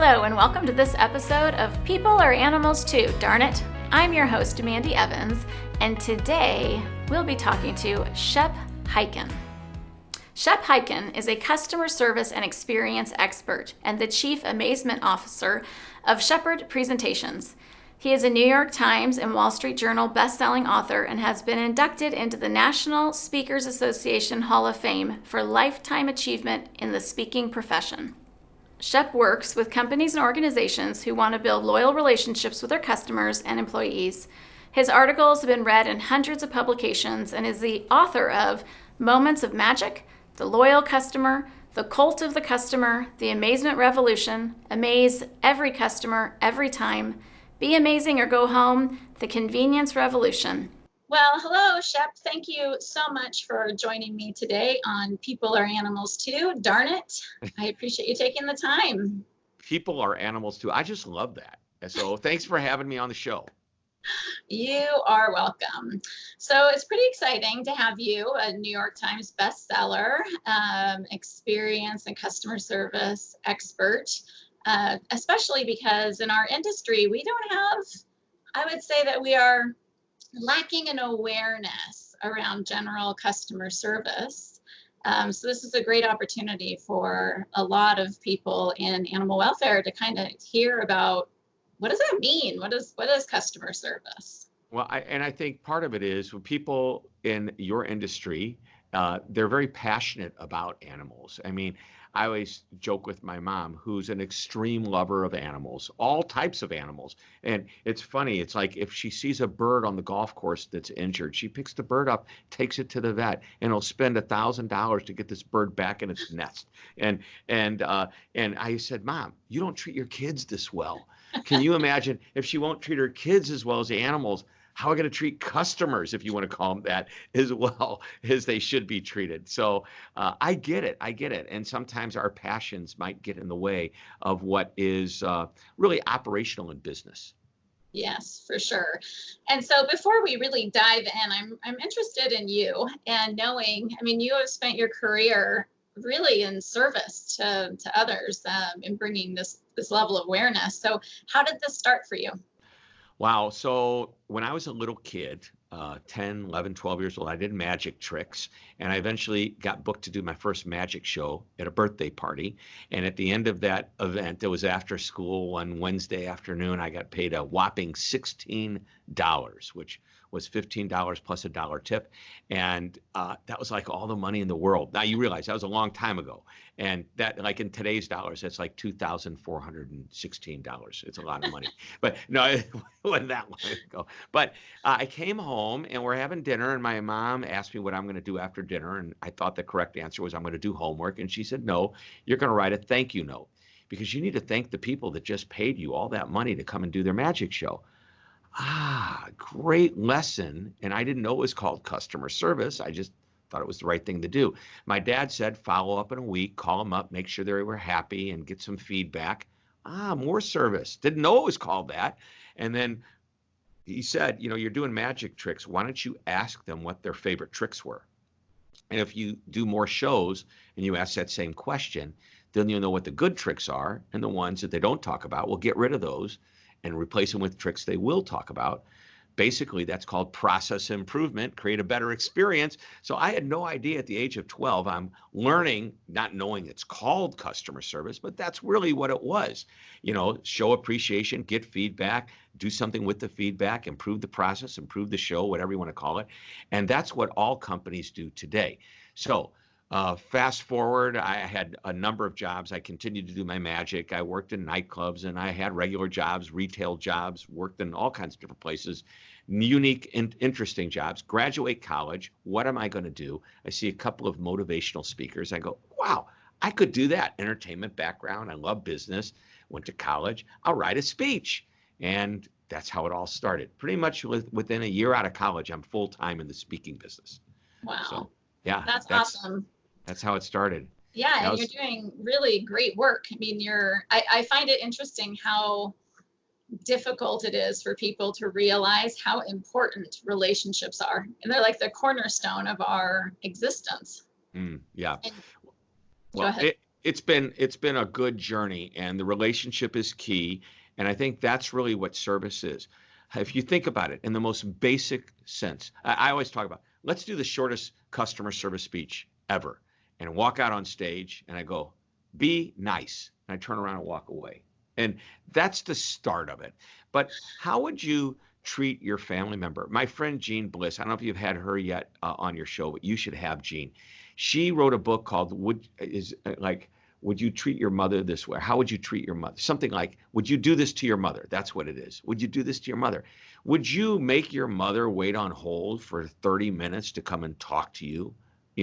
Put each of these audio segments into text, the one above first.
Hello and welcome to this episode of People Are Animals Too, Darn It. I'm your host, Mandy Evans, and today we'll be talking to Shep Hyken. Shep Hyken is a customer service and experience expert and the Chief Amazement Officer of Shepard Presentations. He is a New York Times and Wall Street Journal bestselling author and has been inducted into the National Speakers Association Hall of Fame for lifetime achievement in the speaking profession. Shep works with companies and organizations who want to build loyal relationships with their customers and employees. His articles have been read in hundreds of publications and is the author of Moments of Magic, The Loyal Customer, The Cult of the Customer, The Amazement Revolution, Amaze Every Customer, Every Time, Be Amazing or Go Home, The Convenience Revolution. Well, hello, Shep. Thank you so much for joining me today on People Are Animals Too. Darn it. I appreciate you taking the time. People are animals too. I just love that. So thanks for having me on the show. You are welcome. So it's pretty exciting to have you, a New York Times bestseller, experience and customer service expert, especially because in our industry, we don't have, I would say that we are lacking an awareness around general customer service. So this is a great opportunity for a lot of people in animal welfare to kind of hear about what does that mean? What is customer service? Well, I think part of it is when people in your industry, they're very passionate about animals. I mean, I always joke with my mom, who's an extreme lover of animals, all types of animals. And it's funny. It's like if she sees a bird on the golf course that's injured, she picks the bird up, takes it to the vet, and will spend $1,000 to get this bird back in its nest. And I said, Mom, you don't treat your kids this well. Can you imagine if she won't treat her kids as well as the animals? How are we going to treat customers, if you want to call them that, as well as they should be treated? So I get it. And sometimes our passions might get in the way of what is really operational in business. Yes, for sure. And so before we really dive in, I'm interested in you and knowing, I mean, you have spent your career really in service to others in bringing this level of awareness. So how did this start for you? Wow. So when I was a little kid, 10, 11, 12 years old, I did magic tricks. And I eventually got booked to do my first magic show at a birthday party. And at the end of that event, it was after school one Wednesday afternoon, I got paid a whopping $16, which was $15 plus a dollar tip. And that was like all the money in the world. Now you realize that was a long time ago. And that, like in today's dollars, that's like $2,416. It's a lot of money. But no, it wasn't that long ago. But I came home and we're having dinner and my mom asked me what I'm going to do after dinner. And I thought the correct answer was I'm going to do homework. And she said, no, you're going to write a thank you note because you need to thank the people that just paid you all that money to come and do their magic show. Great lesson. And I didn't know it was called customer service. I just thought it was the right thing to do. My dad said, follow up in a week, call them up, make sure they were happy and get some feedback. More service. Didn't know it was called that. And then he said, you're doing magic tricks. Why don't you ask them what their favorite tricks were? And if you do more shows and you ask that same question, then you'll know what the good tricks are. And the ones that they don't talk about, we'll get rid of those and replace them with tricks they will talk about. Basically, that's called process improvement, create a better experience. So I had no idea at the age of 12, I'm learning, not knowing it's called customer service, but that's really what it was. Show appreciation, get feedback, do something with the feedback, improve the process, improve the show, whatever you want to call it. And that's what all companies do today. So fast forward, I had a number of jobs. I continued to do my magic. I worked in nightclubs and I had regular jobs, retail jobs, worked in all kinds of different places, unique and interesting jobs. Graduate college. What am I going to do? I see a couple of motivational speakers. I go, wow, I could do that. Entertainment background. I love business. Went to college. I'll write a speech. And that's how it all started. Pretty much within a year out of college, I'm full-time in the speaking business. Wow. So, yeah. That's awesome. That's how it started. Yeah, and you're doing really great work. I mean, I find it interesting how difficult it is for people to realize how important relationships are. And they're like the cornerstone of our existence. Yeah. Go ahead. it's been a good journey, and the relationship is key. And I think that's really what service is. If you think about it in the most basic sense, I always talk about, let's do the shortest customer service speech ever, and walk out on stage and I go, be nice. And I turn around and walk away. And that's the start of it. But how would you treat your family member? My friend Jean Bliss, I don't know if you've had her yet on your show, but you should have Jean. She wrote a book called Would You Treat Your Mother This Way? How would you treat your mother? Something like, would you do this to your mother? That's what it is. Would you do this to your mother? Would you make your mother wait on hold for 30 minutes to come and talk to you,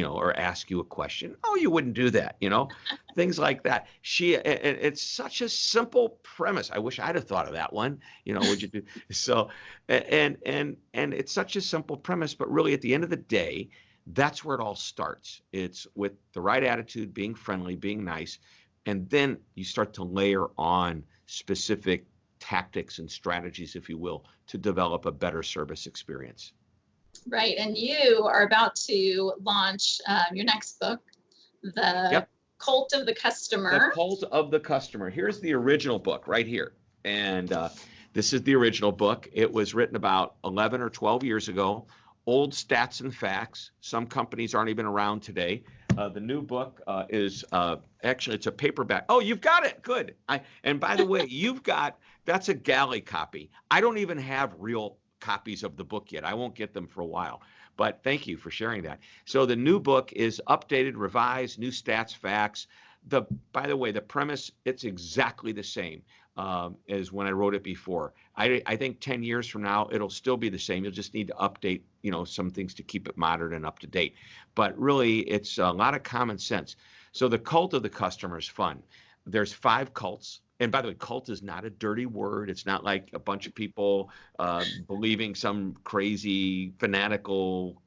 or ask you a question? Oh, you wouldn't do that, things like that. It's such a simple premise. I wish I'd have thought of that one. Would you do so? And it's such a simple premise, but really at the end of the day, that's where it all starts. It's with the right attitude, being friendly, being nice, and then you start to layer on specific tactics and strategies, if you will, to develop a better service experience. Right, and you are about to launch your next book, The Cult of the Customer. The Cult of the Customer. Here's the original book right here. And this is the original book. It was written about 11 or 12 years ago. Old stats and facts. Some companies aren't even around today. The new book is actually, it's a paperback. Oh, you've got it. Good. And by the way, that's a galley copy. I don't even have real copies of the book yet. I won't get them for a while. But thank you for sharing that. So the new book is updated, revised, new stats, facts. By the way, the premise, it's exactly the same as when I wrote it before. I think 10 years from now, it'll still be the same. You'll just need to update, some things to keep it modern and up to date. But really, it's a lot of common sense. So the cult of the customer is fun. There's 5 cults. And by the way, cult is not a dirty word. It's not like a bunch of people believing some crazy, fanatical,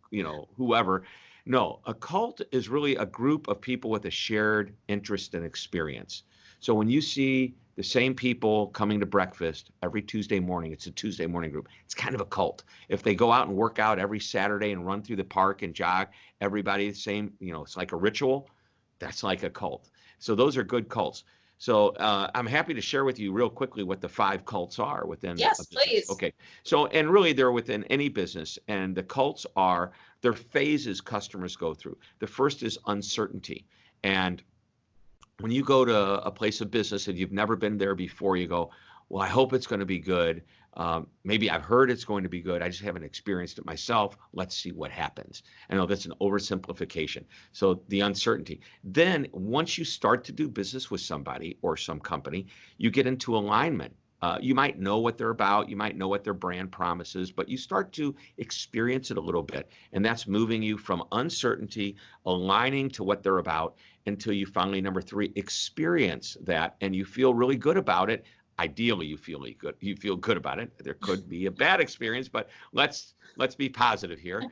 whoever. No, a cult is really a group of people with a shared interest and experience. So when you see the same people coming to breakfast every Tuesday morning, it's a Tuesday morning group. It's kind of a cult. If they go out and work out every Saturday and run through the park and jog, everybody the same, it's like a ritual. That's like a cult. So those are good cults. So I'm happy to share with you real quickly what the 5 cults are within. Yes, please. Okay. So, and really they're within any business, and the cults are, they're phases customers go through. The first is uncertainty. And when you go to a place of business and you've never been there before, you go, well, I hope it's going to be good. Maybe I've heard it's going to be good. I just haven't experienced it myself. Let's see what happens. I know that's an oversimplification. So the uncertainty. Then once you start to do business with somebody or some company, you get into alignment. You might know what they're about. You might know what their brand promises, but you start to experience it a little bit. And that's moving you from uncertainty, aligning to what they're about, until you finally, number 3, experience that and you feel really good about it. Ideally, you feel good about it. There could be a bad experience, but let's be positive here.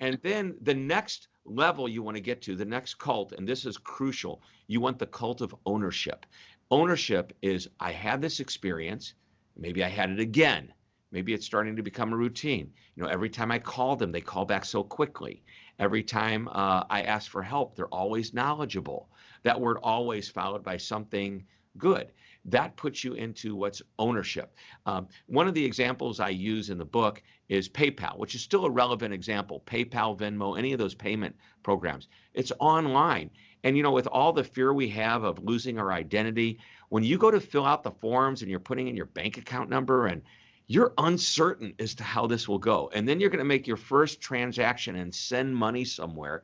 And then the next level you want to get to, the next cult, and this is crucial, you want the cult of ownership. Ownership is, I had this experience, maybe I had it again. Maybe it's starting to become a routine. Every time I call them, they call back so quickly. Every time I ask for help, they're always knowledgeable. That word always followed by something good. That puts you into what's ownership. One of the examples I use in the book is PayPal, which is still a relevant example. PayPal, Venmo, any of those payment programs. It's online. And, with all the fear we have of losing our identity, when you go to fill out the forms and you're putting in your bank account number and you're uncertain as to how this will go, and then you're going to make your first transaction and send money somewhere.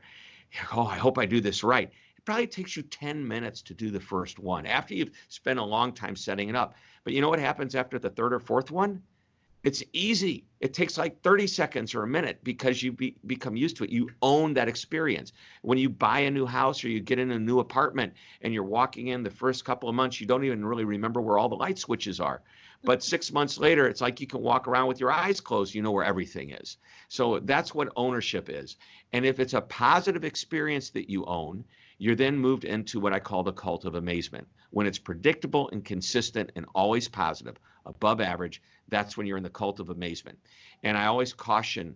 Oh, I hope I do this right. It probably takes you 10 minutes to do the first one after you've spent a long time setting it up. But you know what happens after the 3rd or 4th one? It's easy. It takes like 30 seconds or a minute because you become used to it. You own that experience. When you buy a new house or you get in a new apartment and you're walking in the first couple of months, you don't even really remember where all the light switches are. But 6 months later, it's like you can walk around with your eyes closed. You know where everything is. So that's what ownership is. And if it's a positive experience that you own, you're then moved into what I call the cult of amazement. When it's predictable and consistent and always positive, above average, that's when you're in the cult of amazement. And I always caution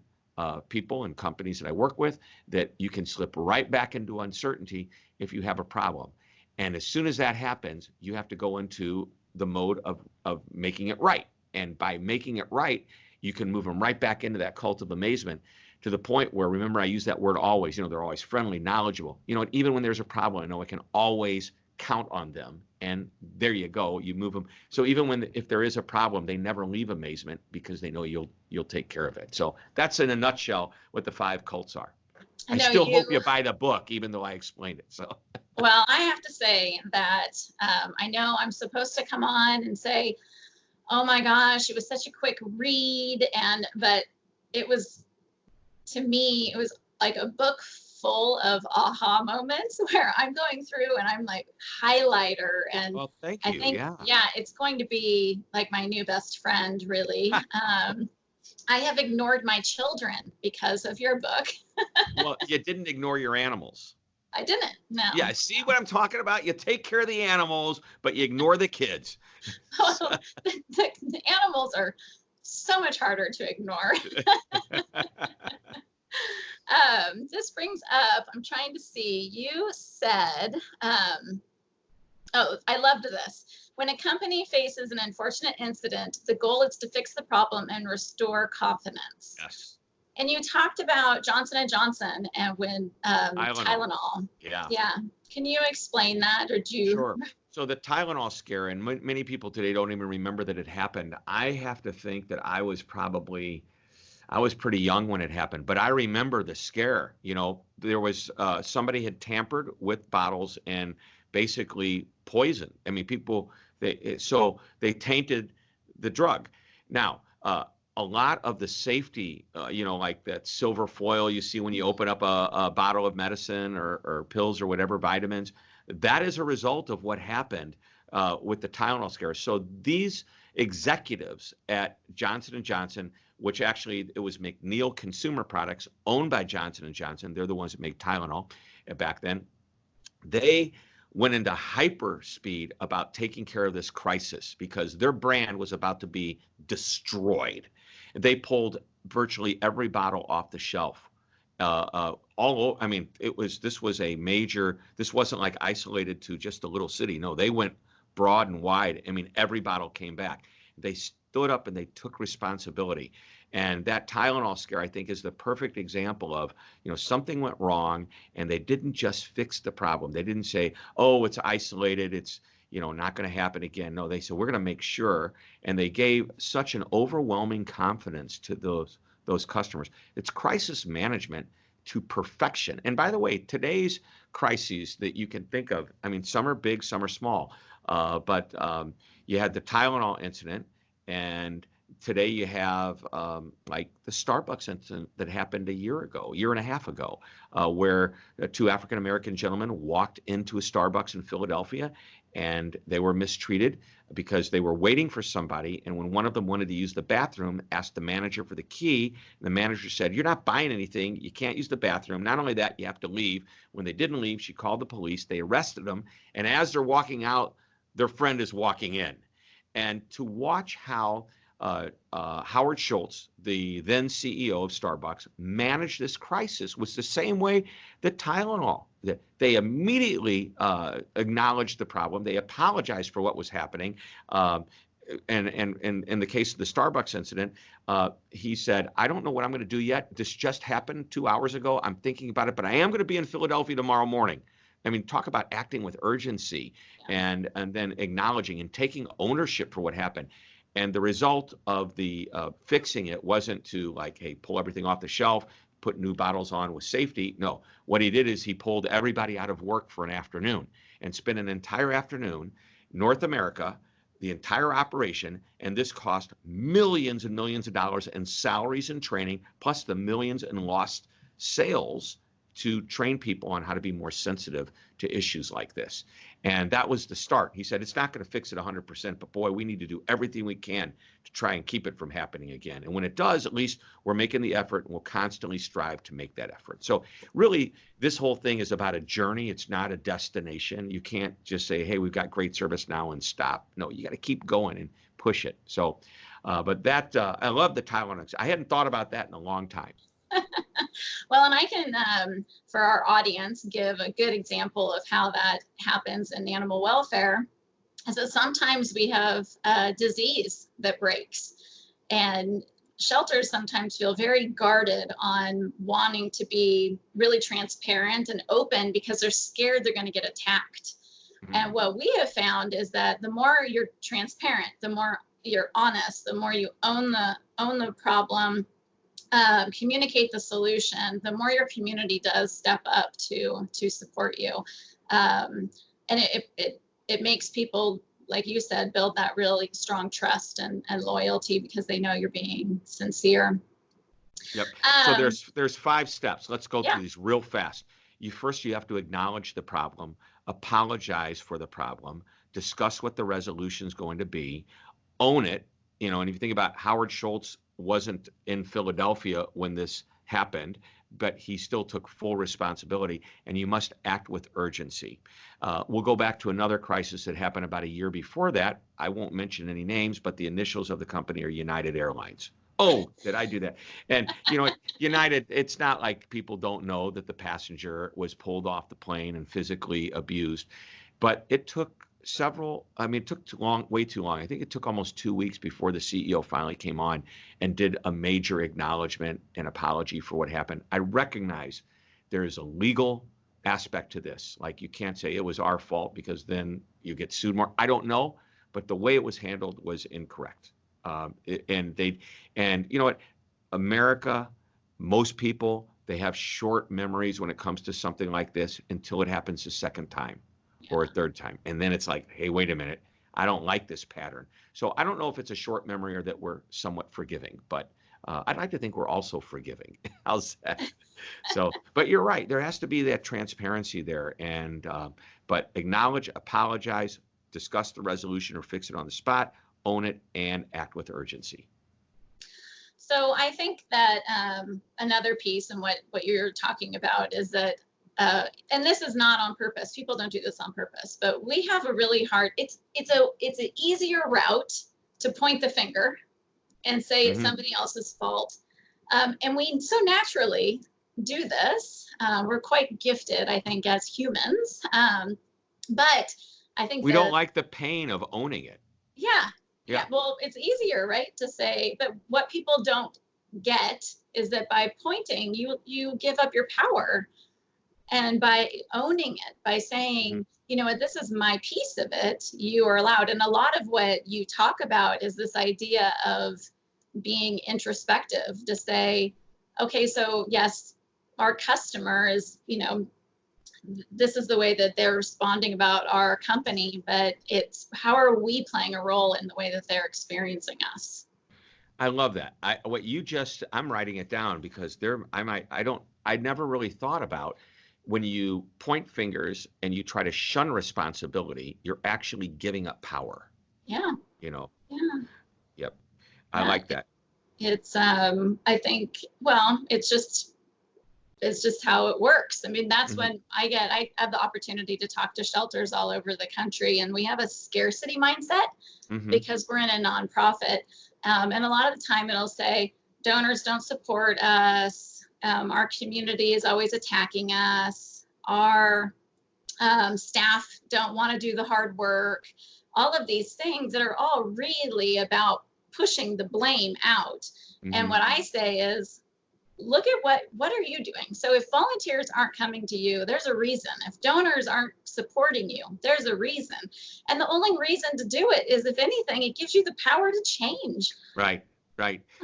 people and companies that I work with that you can slip right back into uncertainty if you have a problem. And as soon as that happens, you have to go into the mode of making it right. And by making it right, you can move them right back into that cult of amazement, to the point where, remember, I use that word always, they're always friendly, knowledgeable. Even when there's a problem, I know I can always count on them. And there you go, you move them. So even if there is a problem, they never leave amazement, because they know you'll take care of it. So that's in a nutshell what the 5 cults are. I still hope you buy the book, even though I explained it. So. Well, I have to say that I know I'm supposed to come on and say, oh my gosh, it was such a quick read, but it was, to me, it was like a book full of aha moments where I'm going through and I'm like highlighter, and well, thank you. I think it's going to be like my new best friend, really. I have ignored my children because of your book. Well, you didn't ignore your animals. I didn't. No. Yeah, see what I'm talking about? You take care of the animals, but you ignore the kids. Well, the animals are so much harder to ignore. This brings up, I'm trying to see, you said, I loved this. When a company faces an unfortunate incident, the goal is to fix the problem and restore confidence. Yes. And you talked about Johnson & Johnson and when Tylenol. Yeah. Yeah. Can you explain that, or do you? Sure. So the Tylenol scare, and many people today don't even remember that it happened. I have to think that I was pretty young when it happened, but I remember the scare. There was somebody had tampered with bottles and basically poisoned. I mean, they tainted the drug. Now, a lot of the safety, like that silver foil you see when you open up a bottle of medicine or pills or whatever, vitamins, that is a result of what happened with the Tylenol scare. So these executives at Johnson & Johnson, which actually it was McNeil Consumer Products, owned by Johnson & Johnson, they're the ones that make Tylenol back then, they went into hyper speed about taking care of this crisis because their brand was about to be destroyed. They pulled virtually every bottle off the shelf. I mean, this wasn't like isolated to just a little city. No, they went broad and wide. I mean, every bottle came back. They stood up and they took responsibility. And that Tylenol scare, I think, is the perfect example of, something went wrong and they didn't just fix the problem. They didn't say, oh, it's isolated, it's, not going to happen again. No, they said, we're going to make sure. And they gave such an overwhelming confidence to those customers. It's crisis management to perfection. And by the way, today's crises that you can think of, I mean, some are big, some are small. But you had the Tylenol incident, and today you have like the Starbucks incident that happened a year and a half ago, where 2 African-American gentlemen walked into a Starbucks in Philadelphia, and they were mistreated because they were waiting for somebody. And when one of them wanted to use the bathroom, asked the manager for the key, and the manager said, you're not buying anything. You can't use the bathroom. Not only that, you have to leave. When they didn't leave, she called the police. They arrested them. And as they're walking out, their friend is walking in. And to watch how Howard Schultz, the then CEO of Starbucks, managed this crisis was the same way that Tylenol. They immediately acknowledged the problem. They apologized for what was happening. And in the case of the Starbucks incident, he said, I don't know what I'm going to do yet. This just happened 2 hours ago. I'm thinking about it, but I am going to be in Philadelphia tomorrow morning. I mean, talk about acting with urgency and then acknowledging and taking ownership for what happened. And the result of the fixing it wasn't to like, hey, pull everything off the shelf, put new bottles on with safety. No, what he did is he pulled everybody out of work for an afternoon and spent an entire afternoon, North America, the entire operation, and this cost millions and millions of dollars in salaries and training, plus the millions in lost sales to train people on how to be more sensitive to issues like this. And that was the start. He said, it's not going to fix it 100%, but boy, we need to do everything we can to try and keep it from happening again. And when it does, at least we're making the effort, and we'll constantly strive to make that effort. So really, this whole thing is about a journey. It's not a destination. You can't just say, hey, we've got great service now and stop. No, you got to keep going and push it. So, but that, I love the Tylenol. I hadn't thought about that in a long time. Well, and I can, for our audience, give a good example of how that happens in animal welfare. Is that sometimes we have a disease that breaks, and shelters sometimes feel very guarded on wanting to be really transparent and open because they're scared they're going to get attacked. And what we have found is that the more you're transparent, the more you're honest, the more you own the problem, communicate the solution, the more your community does step up to support you. And it makes people, like you said, build that really strong trust and loyalty because they know you're being sincere. Yep. So there's 5 steps. Let's go Yeah. through these real fast. You have to acknowledge the problem, apologize for the problem, discuss what the resolution is going to be, own it. And if you think about Howard Schultz wasn't in Philadelphia when this happened, but he still took full responsibility, and you must act with urgency. We'll go back to another crisis that happened about a year before that. I won't mention any names, but the initials of the company are United Airlines. Oh, did I do that? And United, it's not like people don't know that the passenger was pulled off the plane and physically abused, but it took it took too long, way too long. I think it took almost 2 weeks before the CEO finally came on and did a major acknowledgement and apology for what happened. I recognize there is a legal aspect to this. Like, you can't say it was our fault because then you get sued more. I don't know, but the way it was handled was incorrect. And you know what? America, most people, they have short memories when it comes to something like this until it happens a second time or a third time. And then it's like, hey, wait a minute, I don't like this pattern. So I don't know if it's a short memory or that we're somewhat forgiving, but I'd like to think we're also forgiving. How's that? So, but you're right. There has to be that transparency there. And, but acknowledge, apologize, discuss the resolution or fix it on the spot, own it, and act with urgency. So I think that another piece and what you're talking about is that, and this is not on purpose. People don't do this on purpose, but we have a really hard, it's an easier route to point the finger and say it's somebody else's fault. And we so naturally do this. We're quite gifted, I think, as humans. But I think we don't like the pain of owning it. Yeah. Well, it's easier, right, to say, but what people don't get is that by pointing, you give up your power. And by owning it, by saying, you know what, this is my piece of it, you are allowed. And a lot of what you talk about is this idea of being introspective, to say, okay, so yes, our customer is, this is the way that they're responding about our company, but it's how are we playing a role in the way that they're experiencing us? I love that. I'm writing it down because I never really thought about when you point fingers and you try to shun responsibility, you're actually giving up power. Yeah. Yep. Yeah. I like that. It's, I think, well, it's just how it works. I mean, that's when I have the opportunity to talk to shelters all over the country, and we have a scarcity mindset because we're in a nonprofit. And a lot of the time it'll say, donors don't support us. Our community is always attacking us. Our staff don't want to do the hard work. All of these things that are all really about pushing the blame out. And what I say is, look at what are you doing? So if volunteers aren't coming to you, there's a reason. If donors aren't supporting you, there's a reason. And the only reason to do it is, if anything, it gives you the power to change. Right.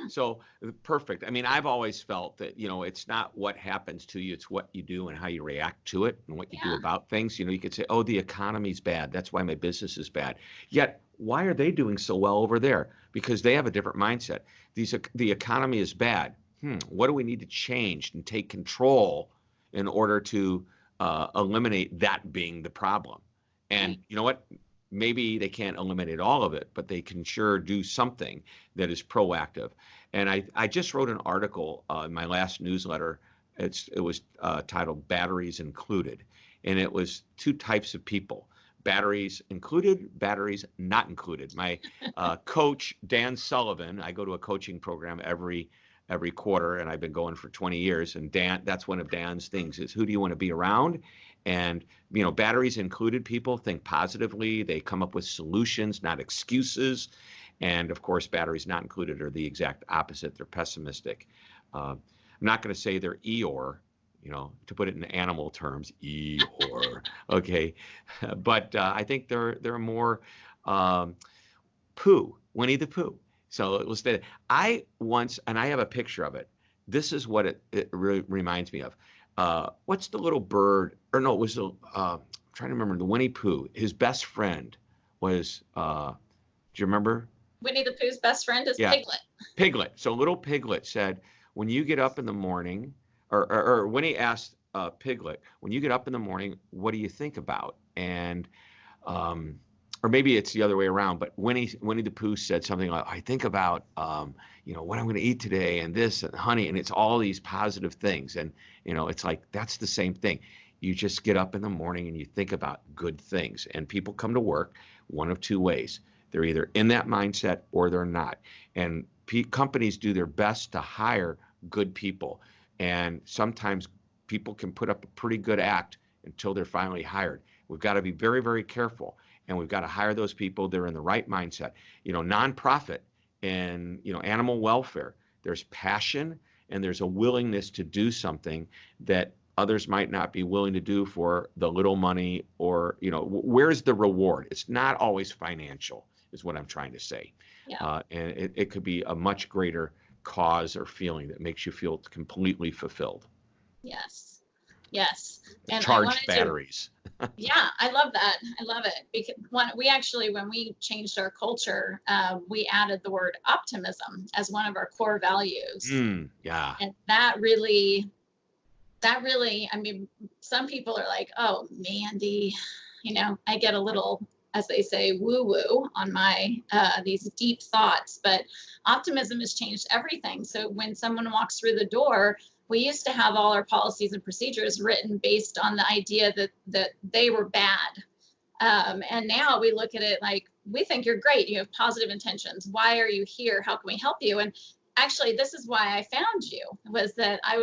So perfect. I mean, I've always felt that, it's not what happens to you, it's what you do and how you react to it and what you do about things. You could say, oh, the economy's bad, that's why my business is bad. Yet, why are they doing so well over there? Because they have a different mindset. The economy is bad. What do we need to change and take control in order to eliminate that being the problem? And you know what? Maybe they can't eliminate all of it, but they can sure do something that is proactive. And I just wrote an article in my last newsletter. It was titled Batteries Included. And it was 2 types of people: batteries included, batteries not included. My coach, Dan Sullivan, I go to a coaching program every every quarter, and I've been going for 20 years. And Dan, that's one of Dan's things is who do you want to be around? And, batteries included people think positively. They come up with solutions, not excuses. And of course, batteries not included are the exact opposite. They're pessimistic. I'm not going to say they're Eeyore, to put it in animal terms, Eeyore. Okay. But I think they're more Pooh, Winnie the Pooh. So it was that I once, and I have a picture of it. This is what it really reminds me of. What's the little bird? Or no, it was I'm trying to remember the Winnie Pooh. His best friend was. Do you remember? Winnie the Pooh's best friend is Piglet. Piglet. So little Piglet said, when you get up in the morning, or Winnie asked Piglet, when you get up in the morning, what do you think about? And or maybe it's the other way around, but Winnie the Pooh said something like, I think about, what I'm going to eat today and this and honey, and it's all these positive things. And, it's like, that's the same thing. You just get up in the morning and you think about good things, and people come to work one of two ways. They're either in that mindset or they're not. And companies do their best to hire good people. And sometimes people can put up a pretty good act until they're finally hired. We've got to be very, very careful. And we've got to hire those people. They're in the right mindset. Nonprofit and, animal welfare, there's passion and there's a willingness to do something that others might not be willing to do for the little money or, where's the reward? It's not always financial is what I'm trying to say. Yeah. And it could be a much greater cause or feeling that makes you feel completely fulfilled. Yes. Yes. And charged batteries. Yeah, I love that. I love it. Because when we changed our culture, we added the word optimism as one of our core values. Yeah. And that really, I mean, some people are like, oh, Mandy, I get a little, as they say, woo-woo on my these deep thoughts, but optimism has changed everything. So when someone walks through the door, we used to have all our policies and procedures written based on the idea that they were bad. And now we look at it like, we think you're great. You have positive intentions. Why are you here? How can we help you? And actually, this is why I found you, was that I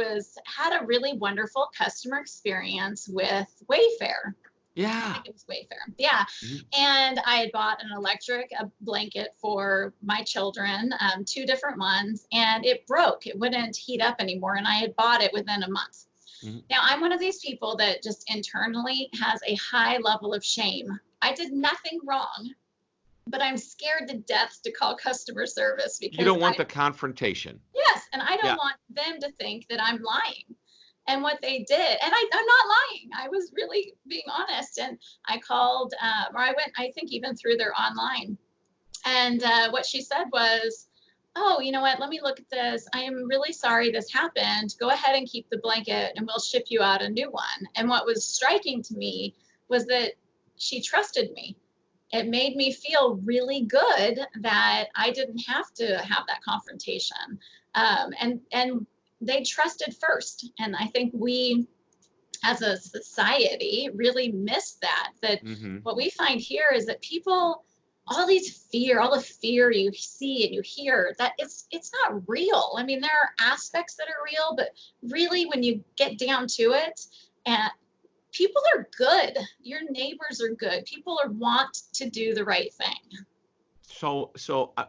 had a really wonderful customer experience with Wayfair. Yeah. I think it was Wayfair. Yeah. Mm-hmm. And I had bought a blanket for my children, 2 different ones, and it broke. It wouldn't heat up anymore. And I had bought it within a month. Mm-hmm. Now, I'm one of these people that just internally has a high level of shame. I did nothing wrong, but I'm scared to death to call customer service because you don't want the confrontation. Yes. And I don't want them to think that I'm lying. And what they did, and I'm not lying, I was really being honest. And I called, or I went, I think even through their online. And what she said was, oh, you know what, let me look at this. I am really sorry this happened. Go ahead and keep the blanket and we'll ship you out a new one. And what was striking to me was that she trusted me. It made me feel really good that I didn't have to have that confrontation. And they trusted first. And I think we, as a society, really miss that. Mm-hmm. What we find here is that people, all the fear you see and you hear, that it's not real. I mean, there are aspects that are real, but really when you get down to it, and people are good. Your neighbors are good. People want to do the right thing. So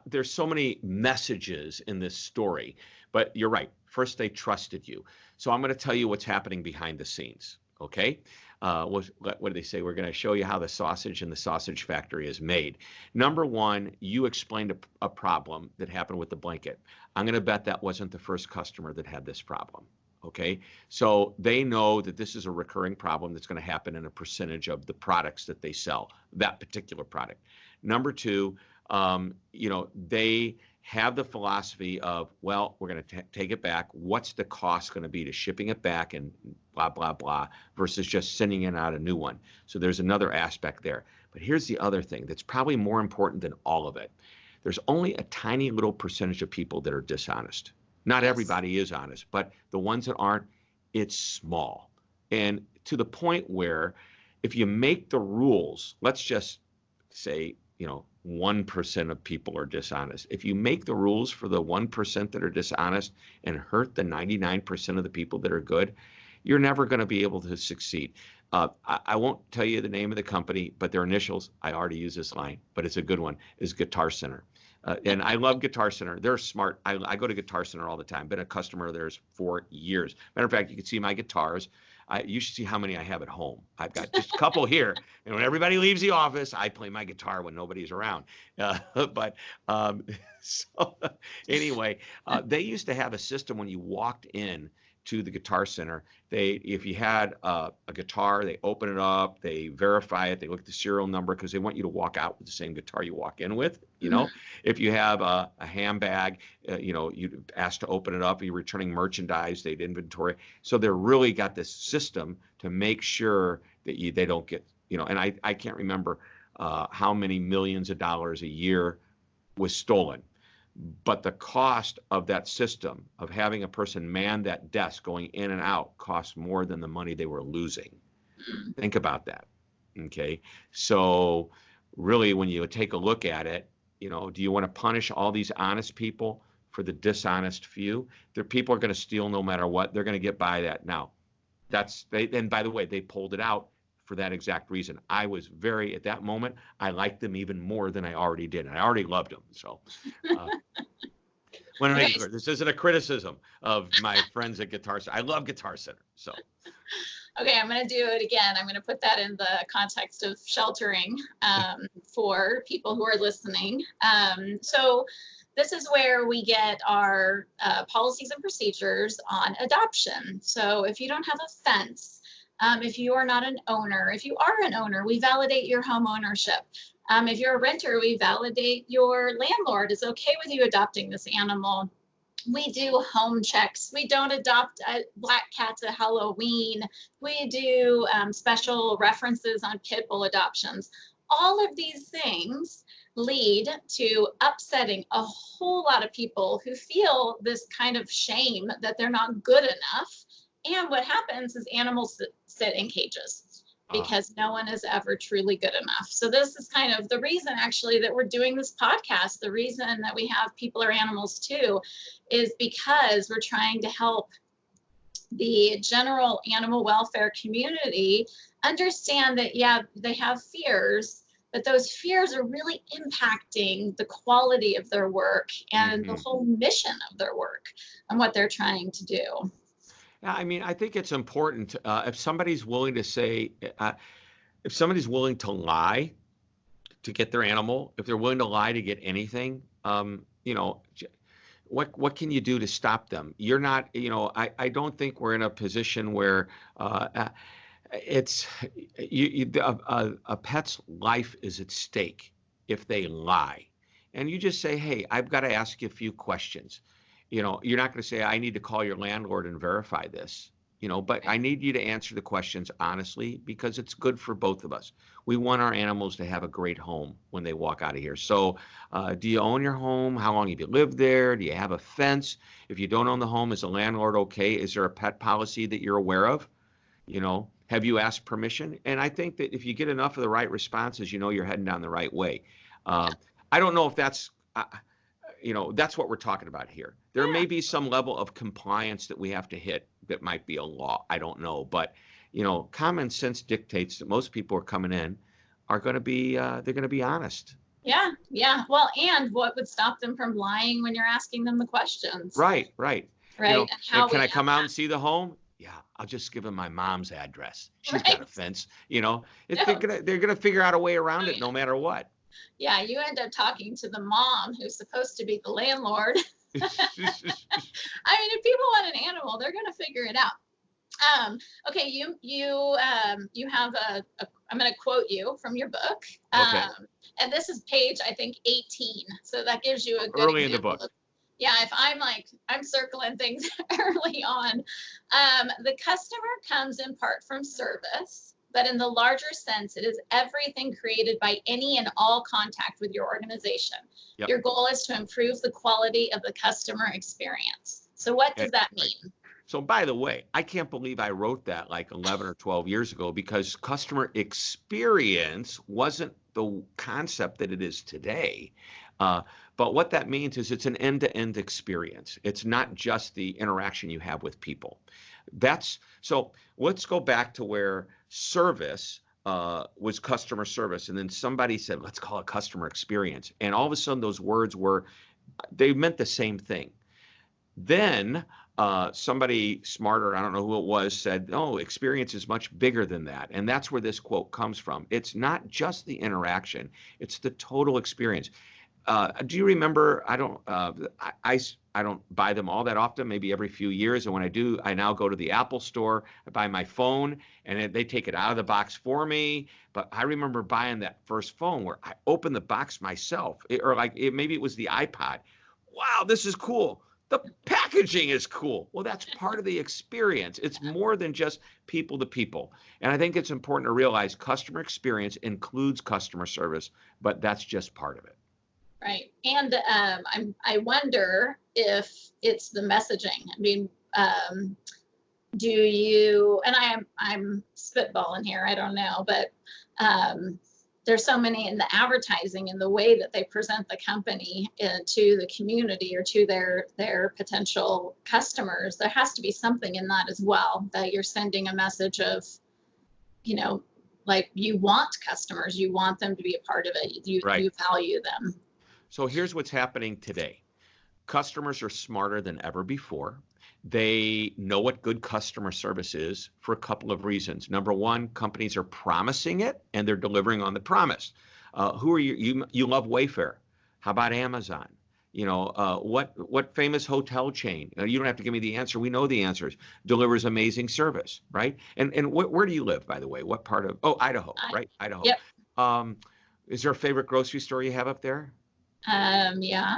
there's so many messages in this story, but you're right. First, they trusted you. So I'm going to tell you what's happening behind the scenes. Okay. What do they say? We're going to show you how the sausage in the sausage factory is made. Number one, you explained a problem that happened with the blanket. I'm going to bet that wasn't the first customer that had this problem. Okay. So they know that this is a recurring problem that's going to happen in a percentage of the products that they sell, that particular product. Number two, they have the philosophy of, well, we're going to take it back. What's the cost going to be to shipping it back and blah, blah, blah, versus just sending it out a new one. So there's another aspect there. But here's the other thing that's probably more important than all of it. There's only a tiny little percentage of people that are dishonest. Not everybody is honest, but the ones that aren't, it's small. And to the point where if you make the rules, let's just say, 1% of people are dishonest. If you make the rules for the 1% that are dishonest and hurt the 99% of the people that are good, you're never going to be able to succeed. I won't tell you the name of the company, but their initials, I already use this line, but it's a good one, is Guitar Center. And I love Guitar Center. They're smart. I go to Guitar Center all the time. Been a customer of theirs for years. Matter of fact, you can see my guitars. You should see how many I have at home. I've got just a couple here. And when everybody leaves the office, I play my guitar when nobody's around. So anyway, they used to have a system when you walked in to the Guitar Center. If you had a guitar, they open it up, they verify it, they look at the serial number because they want you to walk out with the same guitar you walk in with. If you have a handbag, you ask to open it up, you're returning merchandise, they'd inventory. So they're really got this system to make sure that they don't get, and I can't remember how many millions of dollars a year was stolen. But the cost of that system of having a person man that desk going in and out costs more than the money they were losing. Think about that. Okay. So really, when you take a look at it, do you want to punish all these honest people for the dishonest few? Their people are going to steal no matter what. They're going to get by that. Now, and by the way, they pulled it out for that exact reason. I was at that moment, I liked them even more than I already did. I already loved them. So this isn't a criticism of my friends at Guitar Center. I love Guitar Center. So. Okay, I'm going to do it again. I'm going to put that in the context of sheltering for people who are listening. So this is where we get our policies and procedures on adoption. So if you don't have a fence, if you are not an owner, if you are an owner, we validate your home ownership. If you're a renter, we validate your landlord is okay with you adopting this animal. We do home checks. We don't adopt black cats at Halloween. We do special references on pit bull adoptions. All of these things lead to upsetting a whole lot of people who feel this kind of shame that they're not good enough. And what happens is animals sit in cages because no one is ever truly good enough. So this is kind of the reason actually that we're doing this podcast. The reason that we have People Are Animals Too is because we're trying to help the general animal welfare community understand that, yeah, they have fears, but those fears are really impacting the quality of their work and the whole mission of their work and what they're trying to do. Yeah, I mean, I think it's important if somebody's willing to say, if somebody's willing to lie to get their animal, if they're willing to lie to get anything, what can you do to stop them? You're not, I don't think we're in a position where a pet's life is at stake if they lie. And you just say, hey, I've got to ask you a few questions. You're not going to say, I need to call your landlord and verify this, but I need you to answer the questions honestly because it's good for both of us. We want our animals to have a great home when they walk out of here. So do you own your home? How long have you lived there? Do you have a fence? If you don't own the home, is the landlord okay? Is there a pet policy that you're aware of? Have you asked permission? And I think that if you get enough of the right responses, you're heading down the right way. I don't know if that's... that's what we're talking about here. There may be some level of compliance that we have to hit that might be a law. I don't know. But, common sense dictates that most people are coming in are going to be, they're going to be honest. Yeah. Yeah. Well, and what would stop them from lying when you're asking them the questions? Right. Right. Can I come out and see the home? Yeah, I'll just give them my mom's address. She's got a fence. They're going to figure out a way around it no matter what. Yeah, you end up talking to the mom who's supposed to be the landlord. I mean, if people want an animal, they're going to figure it out. Okay, you have I'm going to quote you from your book. Okay. And this is page, I think, 18. So that gives you a good early in the book. If I'm circling things early on. The customer comes in part from service, but in the larger sense, it is everything created by any and all contact with your organization. Yep. Your goal is to improve the quality of the customer experience. So what does that mean? Right. So by the way, I can't believe I wrote that like 11 or 12 years ago because customer experience wasn't the concept that it is today. But what that means is it's an end-to-end experience. It's not just the interaction you have with people. So let's go back to where service was customer service. And then somebody said, let's call it customer experience. And all of a sudden those words they meant the same thing. Then somebody smarter, I don't know who it was, said, oh, experience is much bigger than that. And that's where this quote comes from. It's not just the interaction, it's the total experience. Do you remember, I don't buy them all that often, maybe every few years. And when I do, I now go to the Apple store, I buy my phone, and they take it out of the box for me. But I remember buying that first phone where I opened the box myself, maybe it was the iPod. Wow, this is cool. The packaging is cool. Well, that's part of the experience. It's more than just people to people. And I think it's important to realize customer experience includes customer service, but that's just part of it. Right. And I wonder if it's the messaging. I mean, do you, and I'm spitballing here, I don't know, but there's so many in the advertising and the way that they present the company to the community or to their potential customers. There has to be something in that as well, that you're sending a message of, like, you want customers, you want them to be a part of it, you value them. So here's what's happening today. Customers are smarter than ever before. They know what good customer service is for a couple of reasons. Number one, companies are promising it and they're delivering on the promise. Who are you? You love Wayfair. How about Amazon? What famous hotel chain? You don't have to give me the answer. We know the answers. Delivers amazing service, right? And where do you live, by the way? What part of? Oh, Idaho, right? Idaho. Yep. Is there a favorite grocery store you have up there? Yeah.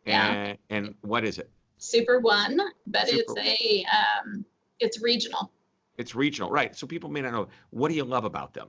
And what is it? Super One, but it's regional. It's regional, right? So people may not know. What do you love about them?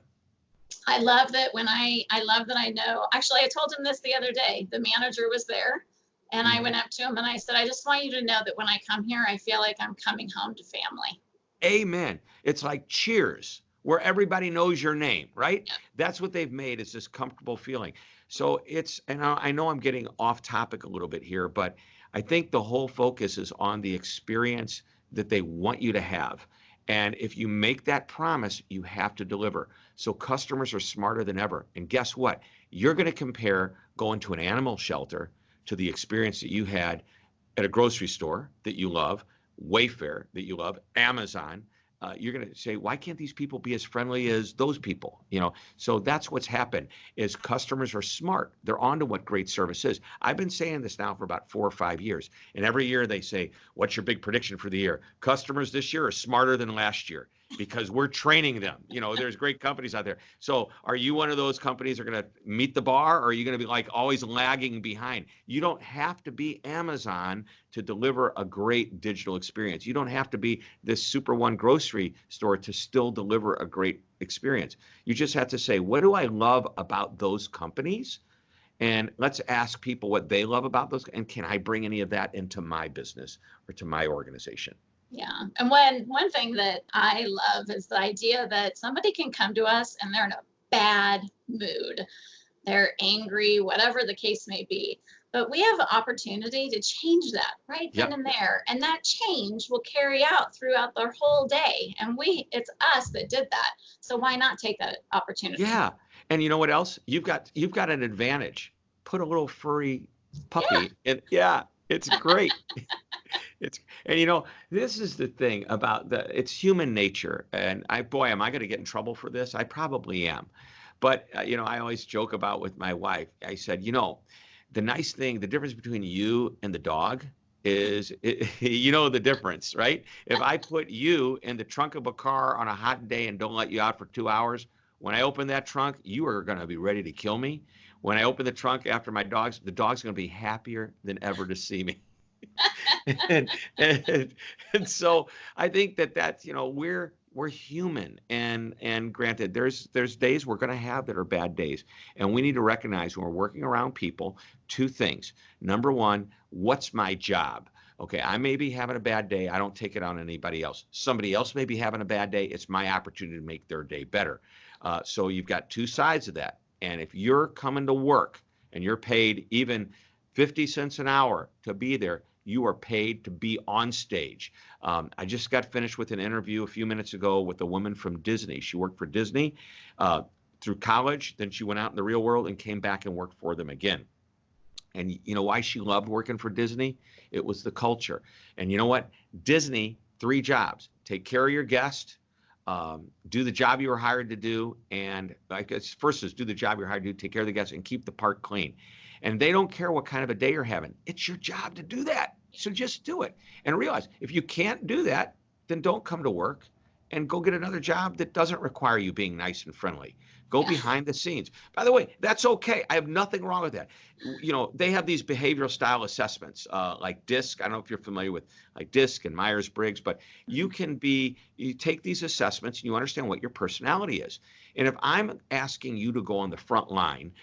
I love that I love that I know. Actually, I told him this the other day. The manager was there, and I went up to him and I said, I just want you to know that when I come here, I feel like I'm coming home to family. Amen. It's like Cheers, where everybody knows your name, right? Yeah. That's what they've made. It's this comfortable feeling. So and I know I'm getting off topic a little bit here, but I think the whole focus is on the experience that they want you to have. And if you make that promise, you have to deliver. So customers are smarter than ever. And guess what? You're going to compare going to an animal shelter to the experience that you had at a grocery store that you love, Wayfair that you love, Amazon. You're going to say, why can't these people be as friendly as those people? So that's what's happened is customers are smart. They're on to what great service is. I've been saying this now for about 4 or 5 years. And every year they say, what's your big prediction for the year? Customers this year are smarter than last year because we're training them. There's great companies out there. So are you one of those companies that are going to meet the bar, or are you going to be like always lagging behind? You don't have to be Amazon to deliver a great digital experience. You don't have to be this Super One grocery store to still deliver a great experience. You just have to say, what do I love about those companies? And let's ask people what they love about those. And can I bring any of that into my business or to my organization? Yeah. And one thing that I love is the idea that somebody can come to us and they're in a bad mood. They're angry, whatever the case may be. But we have an opportunity to change that right then and there. And that change will carry out throughout their whole day. And it's us that did that. So why not take that opportunity? Yeah. And you know what else? You've got an advantage. Put a little furry puppy in. Yeah, it's great. This is the thing about it's human nature. And am I going to get in trouble for this? I probably am. But, I always joke about with my wife. I said, the nice thing, the difference between you and the dog is, the difference, right? If I put you in the trunk of a car on a hot day and don't let you out for 2 hours, when I open that trunk, you are going to be ready to kill me. When I open the trunk after the dog's going to be happier than ever to see me. and so I think that's, we're human, and granted, there's days we're going to have that are bad days, and we need to recognize when we're working around people, 2 things. Number one, what's my job? Okay, I may be having a bad day. I don't take it on anybody else. Somebody else may be having a bad day. It's my opportunity to make their day better. So you've got 2 sides of that. And if you're coming to work and you're paid even 50 cents an hour to be there, you are paid to be on stage. I just got finished with an interview a few minutes ago with a woman from Disney. She worked for Disney through college. Then she went out in the real world and came back and worked for them again. And you know why she loved working for Disney? It was the culture. And you know what? Disney, 3 jobs: take care of your guest, do the job you were hired to do, and I guess first is do the job you're hired to do, take care of the guests, and keep the park clean. And they don't care what kind of a day you're having. It's your job to do that. So just do it. And realize if you can't do that, then don't come to work and go get another job that doesn't require you being nice and friendly. Go behind the scenes. By the way, that's okay. I have nothing wrong with that. You know, they have these behavioral style assessments like DISC. I don't know if you're familiar with like DISC and Myers-Briggs, but you take these assessments and you understand what your personality is. And if I'm asking you to go on the front line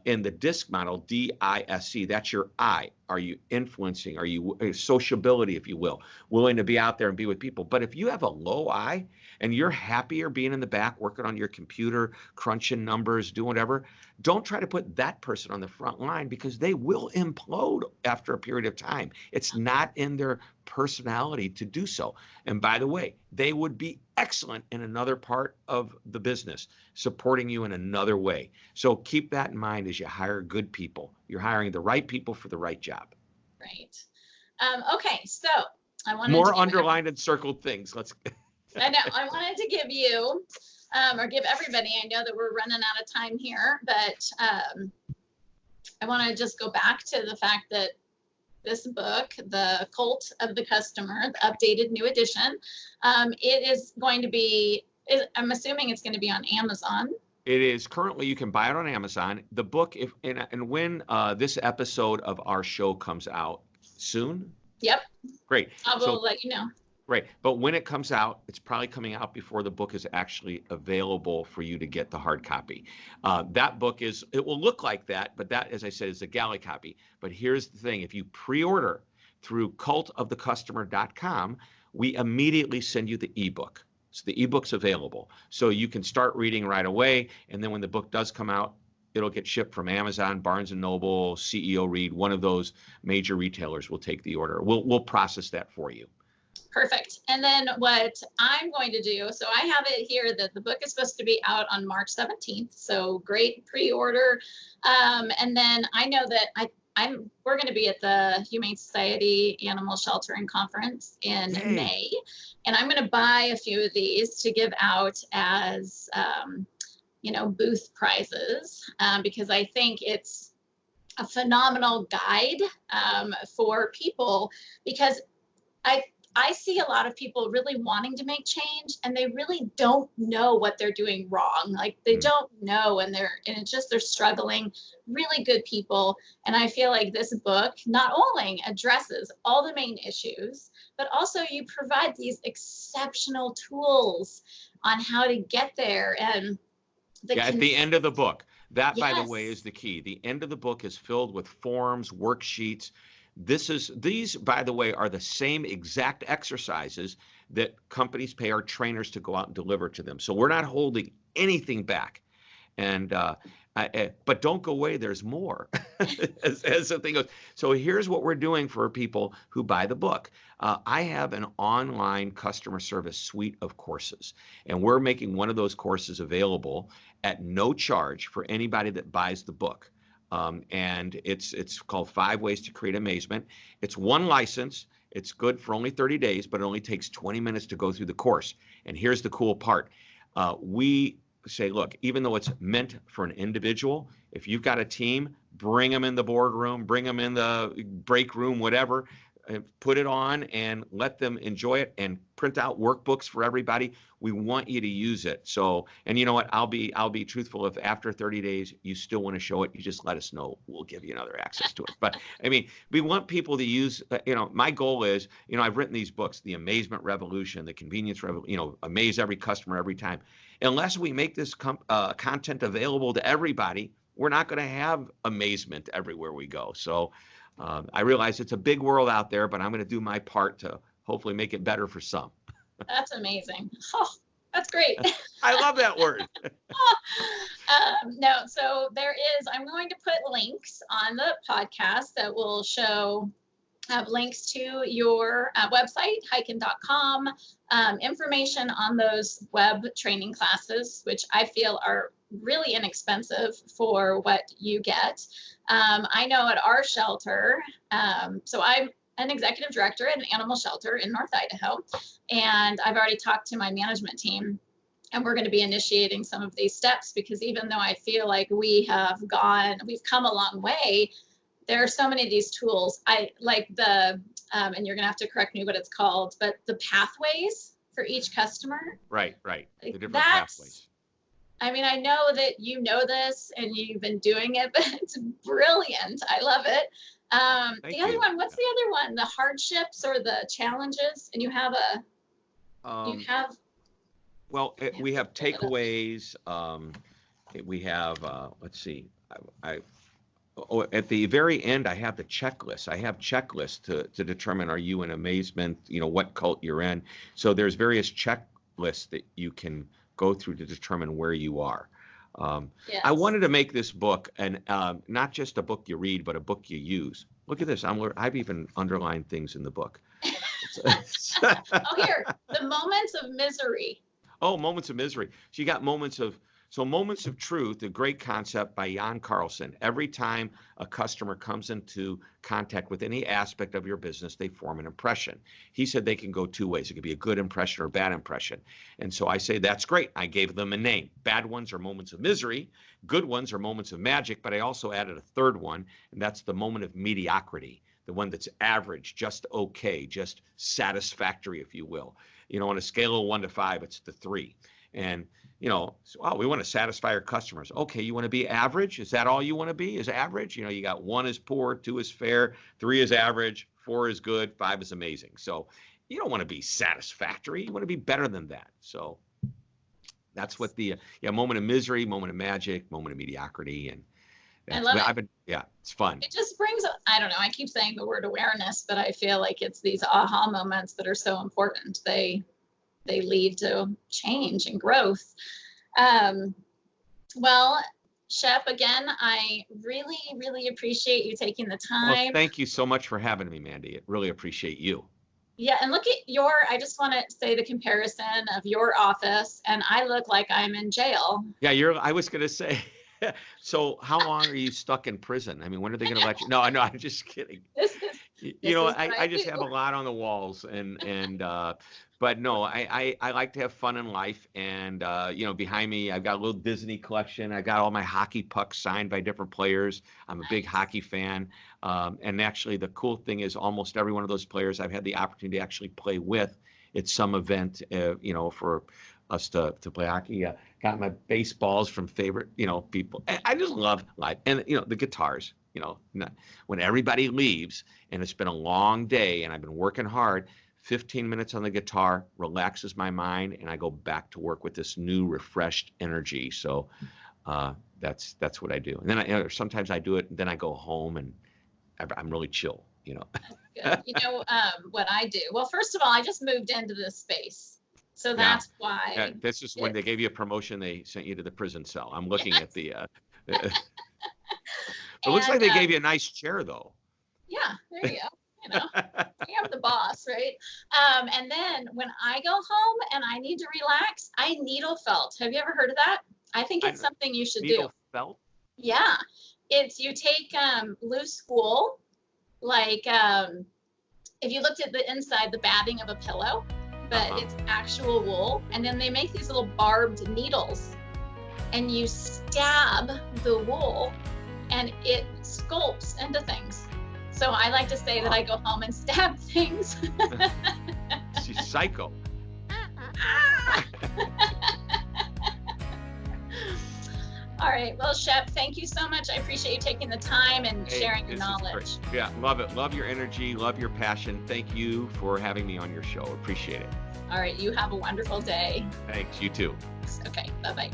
in the DISC model, D-I-S-C, that's your I. Are you influencing? Are you sociability, if you will, willing to be out there and be with people? But if you have a low I and you're happier being in the back, working on your computer, crunching numbers, doing whatever, don't try to put that person on the front line because they will implode after a period of time. It's not in their personality to do so. And by the way, they would be excellent in another part of the business, supporting you in another way. So keep that in mind as you hire good people. You're hiring the right people for the right job. Right. Okay, so I wanted more to underlined and circled things. I know. I wanted to give you, or give everybody, I know that we're running out of time here, but I want to just go back to the fact that this book, The Cult of the Customer, the updated new edition, it is going to be, I'm assuming it's going to be on Amazon. It is currently, you can buy it on Amazon. The book, and when this episode of our show comes out soon. Yep. Great. I will let you know. Right. But when it comes out, it's probably coming out before the book is actually available for you to get the hard copy. That book it will look like that, but that, as I said, is a galley copy. But here's the thing. If you pre-order through cultofthecustomer.com, we immediately send you the ebook. So the ebook's available. So you can start reading right away. And then when the book does come out, it'll get shipped from Amazon, Barnes & Noble, CEO Read, one of those major retailers will take the order. We'll process that for you. Perfect. And then what I'm going to do, so I have it here that the book is supposed to be out on March 17th. So great pre-order. And then I know that we're going to be at the Humane Society Animal Sheltering Conference in May. And I'm going to buy a few of these to give out as, booth prizes, because I think it's a phenomenal guide for people, because I see a lot of people really wanting to make change and they really don't know what they're doing wrong. Like they don't know, and it's just they're struggling. Really good people. And I feel like this book not only addresses all the main issues, but also you provide these exceptional tools on how to get there. And at the end of the book, that, by the way, is the key. The end of the book is filled with forms, worksheets. These, by the way, are the same exact exercises that companies pay our trainers to go out and deliver to them. So we're not holding anything back. And but don't go away. There's more, as the thing goes. So here's what we're doing for people who buy the book. I have an online customer service suite of courses, and we're making one of those courses available at no charge for anybody that buys the book. And it's called 5 Ways to Create Amazement. It's one license. It's good for only 30 days, but it only takes 20 minutes to go through the course. And here's the cool part. We say, look, even though it's meant for an individual, if you've got a team, bring them in the boardroom, bring them in the break room, whatever, put it on and let them enjoy it, and print out workbooks for everybody. We want you to use it. So, and you know what? I'll be truthful. If after 30 days you still want to show it, you just let us know. We'll give you another access to it. But I mean, we want people to use, my goal is, I've written these books, The Amazement Revolution, The Convenience Revolution, amaze every customer every time. Unless we make this content available to everybody, we're not going to have amazement everywhere we go. So I realize it's a big world out there, but I'm going to do my part to hopefully make it better for some. That's amazing. Oh, that's great. I love that word. No, so I'm going to put links on the podcast that will show links to your website, hyken.com, information on those web training classes, which I feel are really inexpensive for what you get. I know at our shelter, so I'm an executive director at an animal shelter in North Idaho, and I've already talked to my management team, and we're going to be initiating some of these steps, because even though I feel like we've come a long way, there are so many of these tools. I like and you're going to have to correct me what it's called, but the pathways for each customer. Right. The different pathways. I mean, I know that you know this and you've been doing it, but it's brilliant. I love it. The other one, what's the other one? The hardships or the challenges? And you have we have takeaways. We have, let's see, at the very end, I have the checklist. I have checklists to determine, are you in Amazement, what cult you're in. So there's various checklists that you can go through to determine where you are. Yes. I wanted to make this book, and not just a book you read, but a book you use. Look at this. I've even underlined things in the book. Oh, here, the moments of misery. Oh, moments of misery. So you got moments of truth, a great concept by Jan Carlson. Every time a customer comes into contact with any aspect of your business, they form an impression. He said they can go two ways. It could be a good impression or a bad impression. And so I say, that's great. I gave them a name. Bad ones are moments of misery. Good ones are moments of magic. But I also added a third one, and that's the moment of mediocrity, the one that's average, just okay, just satisfactory, if you will. On a scale of 1 to 5, it's the 3. And we want to satisfy our customers. Okay, you want to be average? Is that all you want to be? Is average? You got 1 is poor, 2 is fair, 3 is average, 4 is good, 5 is amazing. So you don't want to be satisfactory. You want to be better than that. So that's what the moment of misery, moment of magic, moment of mediocrity, and I love it. It's fun. It just brings, I don't know, I keep saying the word awareness, but I feel like it's these aha moments that are so important. They lead to change and growth. Well, Shep, again, I really, really appreciate you taking the time. Well, thank you so much for having me, Mandy. I really appreciate you. Yeah, and look at I just want to say the comparison of your office, and I look like I'm in jail. Yeah, I was going to say, so how long are you stuck in prison? I mean, when are they going to let you? No, I'm just kidding. I just have a lot on the walls, but no, I like to have fun in life. And, behind me, I've got a little Disney collection. I got all my hockey pucks signed by different players. I'm a big hockey fan. And actually, the cool thing is almost every one of those players I've had the opportunity to actually play with at some event, for us to play hockey. Got my baseballs from favorite, people. I just love life. And, the guitars, when everybody leaves and it's been a long day and I've been working hard, 15 minutes on the guitar relaxes my mind, and I go back to work with this new refreshed energy. So that's what I do. And then sometimes I do it, and then I go home and I'm really chill, That's good. What I do? Well, first of all, I just moved into this space. So that's why. Yeah, this is when they gave you a promotion, they sent you to the prison cell. I'm looking at the it looks like they gave you a nice chair, though. Yeah, there you go. I'm the boss, right? And then when I go home and I need to relax, I needle felt. Have you ever heard of that? I think it's something you should do. Needle felt? Yeah. It's you take loose wool, like if you looked at the inside, the batting of a pillow, but it's actual wool. And then they make these little barbed needles, and you stab the wool and it sculpts into things. So I like to say that I go home and stab things. She's psycho. All right. Well, Shep, thank you so much. I appreciate you taking the time and sharing your knowledge. Yeah, love it. Love your energy. Love your passion. Thank you for having me on your show. Appreciate it. All right. You have a wonderful day. Thanks. You too. Okay. Bye-bye.